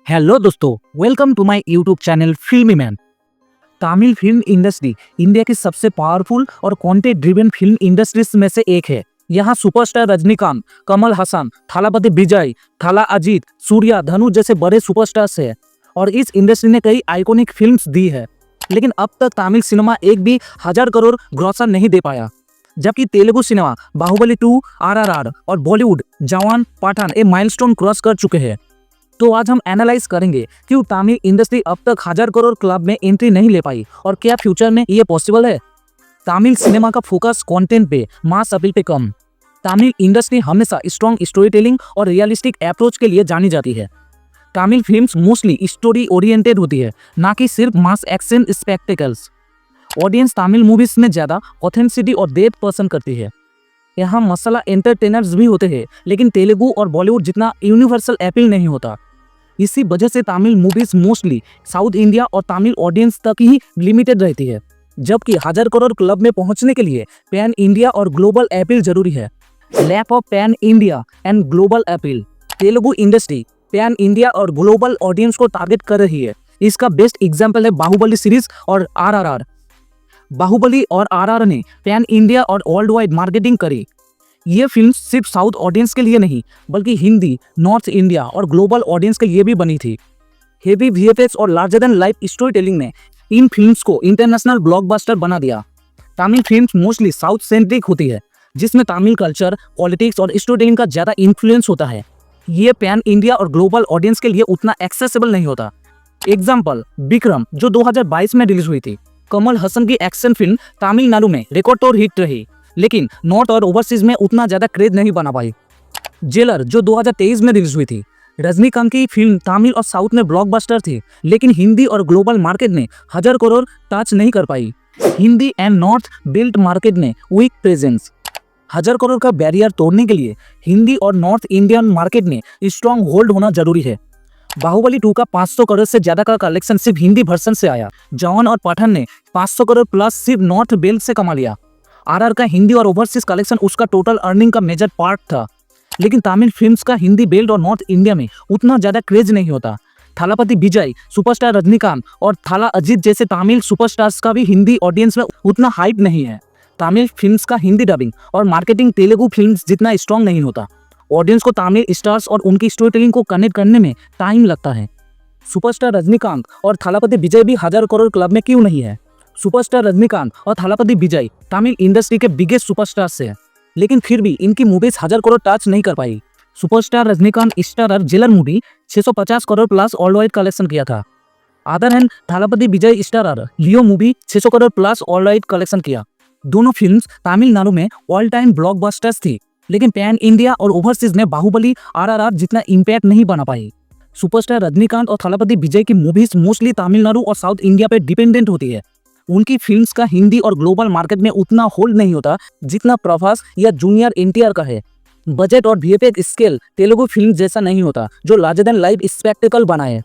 Hello दोस्तों, welcome to my YouTube channel Filmy Man. Tamil film industry India की सबसे powerful और कंटेंट ड्रिवन फिल्म इंडस्ट्रीज में से एक है। यहाँ सुपरस्टार रजनीकांत, कमल हसन, थालापति विजय, थाला अजीत, सूर्या, धनु जैसे बड़े सुपरस्टार्स हैं और इस इंडस्ट्री ने कई आइकॉनिक फिल्म्स दी है। लेकिन अब तक तमिल सिनेमा एक भी 1000 करोड़ ग्रॉसर नहीं दे पाया, जबकि तेलुगु सिनेमा बाहुबली 2, RRR और बॉलीवुड जवान, पठान ये माइलस्टोन क्रॉस कर चुके हैं। तो आज हम एनालाइज करेंगे क्यों तमिल इंडस्ट्री अब तक 1000 करोड़ क्लब में एंट्री नहीं ले पाई और क्या फ्यूचर में ये पॉसिबल है। तमिल सिनेमा का फोकस कंटेंट पे, मास अपील पे कम। तमिल इंडस्ट्री हमेशा स्ट्रॉन्ग स्टोरी टेलिंग और रियलिस्टिक अप्रोच के लिए जानी जाती है। Tamil films mostly story oriented होती है, ना कि सिर्फ mass action spectacles. Audience Tamil movies में ज्यादा ऑथेंटिसिटी और डेप्थ पसंद करती है। यहाँ मसाला एंटरटेनर्स भी होते हैं, लेकिन तेलुगु और बॉलीवुड जितना यूनिवर्सल अपील नहीं होता। इसी वजह से Tamil movies mostly south India और तमिल ऑडियंस तक ही लिमिटेड रहती है, जबकि 1000 करोड़ क्लब में पहुंचने के लिए पैन इंडिया और ग्लोबल अपील जरूरी है। Lack of pan India and global appeal. Telugu industry pan India और ग्लोबल ऑडियंस को टारगेट कर रही है। इसका बेस्ट एग्जाम्पल है बाहुबली सीरीज और RRR। बाहुबली और RRR ने पैन इंडिया और वर्ल्ड वाइड मार्केटिंग करी। ये फिल्म सिर्फ साउथ ऑडियंस के लिए नहीं, बल्कि हिंदी, नॉर्थ इंडिया और ग्लोबल ऑडियंस के लिए भी बनी थी। हेवी VFX और larger than life story telling ने इन फिल्म्स को इंटरनेशनल ब्लॉकबस्टर बना दिया। Tamil films mostly south centric होती है, जिसमें तमिल कल्चर, पॉलिटिक्स और स्टोरी टेलिंग का ज्यादा इन्फ्लुएंस होता है। ये पैन इंडिया और ग्लोबल ऑडियंस के लिए उतना एक्सेसिबल नहीं होता। एग्जाम्पल विक्रम, जो 2022 में रिलीज हुई थी। कमल हसन की एक्शन फिल्म तमिलनाडु में रिकॉर्ड तोड़ हिट रही, लेकिन नॉर्थ और ओवरसीज में उतना ज्यादा क्रेज नहीं बना पाई। जेलर, जो 2023 में रिलीज हुई थी। रजनीकांत की फिल्म तमिल और साउथ में ब्लॉकबस्टर थी, लेकिन हिंदी और ग्लोबल मार्केट ने 1000 करोड़ टच नहीं कर पाई। Hindi and north belt market में वीक प्रेजेंस। 1000 करोड़ का बैरियर तोड़ने के लिए हिंदी और नॉर्थ इंडियन मार्केट में स्ट्रॉन्ग होल्ड होना जरूरी है। बाहुबली 2 का 500 करोड़ से ज्यादा का कलेक्शन सिर्फ हिंदी वर्जन से आया। जवान और पठान ने 500 करोड़ प्लस सिर्फ नॉर्थ बेल्ट से कमा लिया। RR का हिंदी और ओवरसीज कलेक्शन उसका टोटल अर्निंग का मेजर पार्ट था। लेकिन तमिल फिल्म्स का हिंदी बेल्ट और नॉर्थ इंडिया में उतना ज्यादा क्रेज नहीं होता। थालापति विजय, सुपरस्टार रजनीकांत और थाला अजीत जैसे तमिल सुपरस्टार्स का भी हिंदी ऑडियंस में उतना हाइप नहीं है। तमिल फिल्म्स का हिंदी डबिंग और मार्केटिंग तेलुगु फिल्म्स जितना स्ट्रॉन्ग नहीं होता। ऑडियंस को तमिल स्टार्स और उनकी स्टोरी टेलिंग को कनेक्ट करने में टाइम लगता है। सुपरस्टार रजनीकांत और थालापति विजय भी 1000 करोड़ क्लब में क्यों नहीं है। सुपरस्टार रजनीकांत और थालापति विजय तमिल इंडस्ट्री के बिगेस्ट सुपरस्टार्स हैं, लेकिन फिर भी इनकी मूवीज 1000 करोड़ टच नहीं कर पाई। Superstar Rajinikanth starrer Jailer movie 650 crore plus world wide collection किया था। Other hand Thalapathy Vijay starrer Leo movie 600 crore plus world wide collection किया। दोनों फिल्म्स तमिलनाडु में ऑल टाइम ब्लॉकबस्टर्स थी, लेकिन पैन इंडिया और ओवरसीज में बाहुबली RRR जितना इम्पैक्ट नहीं बना पाई। सुपरस्टार रजनीकांत और थालापति विजय की मूवीज मोस्टली तमिलनाडु और साउथ इंडिया पे डिपेंडेंट होती है। उनकी फिल्म्स का हिंदी और ग्लोबल मार्केट में उतना होल्ड नहीं होता जितना प्रभास या जूनियर NTR का है। बजट और VFX स्केल तेलुगु फिल्म जैसा नहीं होता, जो लार्जर देन लाइफ स्पेक्टेकल बनाए।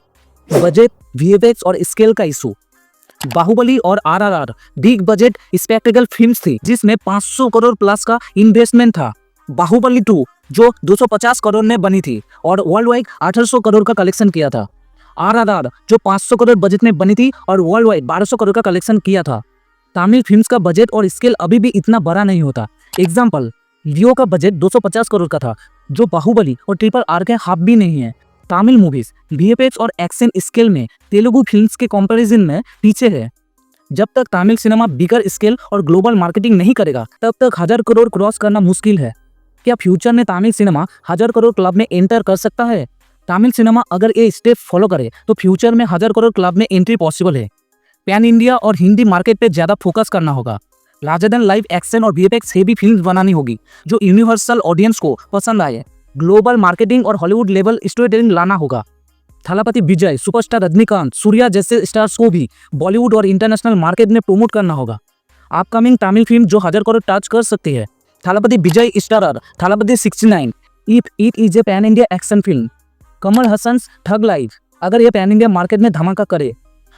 बजट, VFX और स्केल का इशू। बाहुबली और RRR big budget spectacle films थी, जिसमें 500 करोड़ प्लस का इन्वेस्टमेंट था। बाहुबली 2 जो 250 करोड़ में बनी थी और वर्ल्ड वाइड 800 करोड़ का कलेक्शन किया था। RRR जो 500 करोड़ बजट में बनी थी और वर्ल्ड वाइड 1200 करोड़ का कलेक्शन किया था। तमिल फिल्म्स का बजट और स्केल अभी भी इतना बड़ा नहीं होता। एग्जाम्पल लियो का बजट 250 करोड़ का था, जो बाहुबली और RRR के हाफ भी नहीं है। तमिल मूवीज VFX और एक्शन स्केल में तेलुगु फिल्म्स के कंपैरिजन में पीछे है। जब तक तमिल सिनेमा बिगर स्केल और ग्लोबल मार्केटिंग नहीं करेगा, तब तक 1000 करोड़ क्रॉस करना मुश्किल है। क्या फ्यूचर में तमिल सिनेमा 1000 करोड़ क्लब में एंटर कर सकता है? तमिल सिनेमा अगर ये स्टेप फॉलो करे तो फ्यूचर में 1000 करोड़ क्लब में एंट्री पॉसिबल है। पैन इंडिया और हिंदी मार्केट पे ज्यादा फोकस करना होगा। लार्जर देन लाइफ एक्शन और VFX हेवी फिल्म बनानी होगी, जो यूनिवर्सल ऑडियंस को पसंद आए। ग्लोबल मार्केटिंग और हॉलीवुड लेवल स्टोरी टेलिंग लाना होगा। थालापति विजय, सुपरस्टार रजनीकांत, सूर्या जैसे स्टार्स को भी बॉलीवुड और इंटरनेशनल मार्केट में प्रमोट करना होगा। अपकमिंग तमिल फिल्म जो 1000 करोड़ टच कर सकती है। Thalapathy Vijay starrer Thalapathy 69 if it is a pan India action film. Kamal Haasan Thug Life अगर ये पैन इंडिया मार्केट में धमाका करे।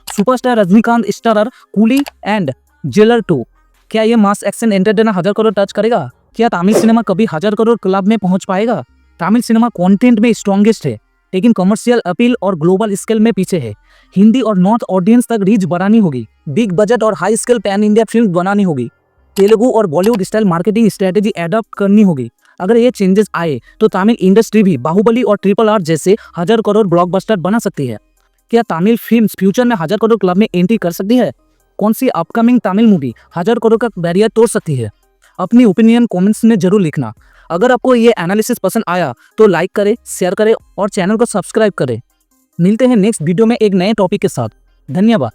Superstar Rajinikanth starrer coolie and jailer 2 क्या ये mass action entertainer 1000 crore touch करेगा? क्या तमिल सिनेमा कभी 1000 करोड़ क्लब में पहुंच पाएगा? तमिल सिनेमा कंटेंट में स्ट्रॉन्गेस्ट है, लेकिन कमर्शियल अपील और ग्लोबल स्केल में पीछे है। हिंदी और नॉर्थ ऑडियंस तक रीच बढ़ानी होगी, बिग बजट और high scale pan India film बनानी होगी, तेलुगु और Bollywood style marketing strategy adopt करनी होगी। अगर ये चेंजेस आए तो तमिल इंडस्ट्री भी बाहुबली और RRR जैसे 1000 करोड़ ब्लॉकबस्टर बना सकती है। क्या तमिल फिल्म्स फ्यूचर में 1000 करोड़ क्लब में एंट्री कर सकती है? कौन सी अपकमिंग तमिल मूवी 1000 करोड़ का बैरियर तोड़ सकती है? अपनी ओपिनियन कमेंट्स में जरूर लिखना। अगर आपको ये एनालिसिस पसंद आया तो लाइक करें, शेयर करें और चैनल को सब्सक्राइब करें। मिलते हैं नेक्स्ट वीडियो में एक नए टॉपिक के साथ। धन्यवाद।